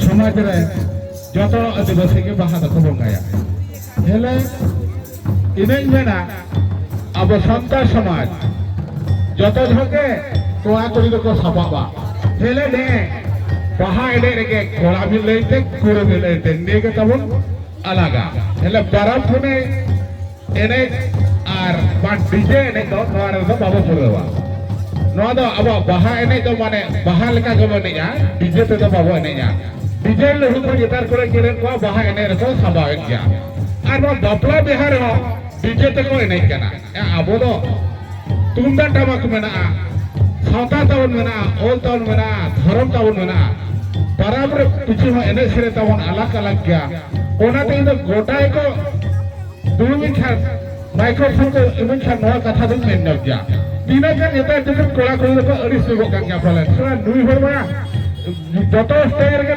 समाज रे যত आदिवासी के बाहा दको बंगाया हेले इने मेना अब संतार समाज যত ঝকে কোয়া করি দको सबाबा हेले ने बाहा एने रे कोड़ा मिलते कुरे मिलते नेगे तबन अलगा हेले बराम फुने एने आर बान डीजे एने दो नोरे दो बाबा पुरवा नोआ दो अब बाहा एने दो माने बाहा लेका गमनेया डीजे ते दो बाबा एनेया डीजे ले हुतो गिटार करे केले को बाहा एने रे को सबावेक गया आर नो बापला बिहार हो डीजे ते को एने केना आबो दो तुमदा टमक मेना सावता तावन मेना ओल तावन मेना धर्म तावन मेना बराबर पिछु हो एने सिरे तावन अलग अलग गया ओनाते इदो गोटाय को दुलुमिन खान माइक्रोफोन को इमिन खान नोआ कथा दुन मेन नक गया तीना का नेता जब कोड़ा कोड़ी को अड़ी सुगो का क्या फलन सो नुई होर बा जतो स्टेज रे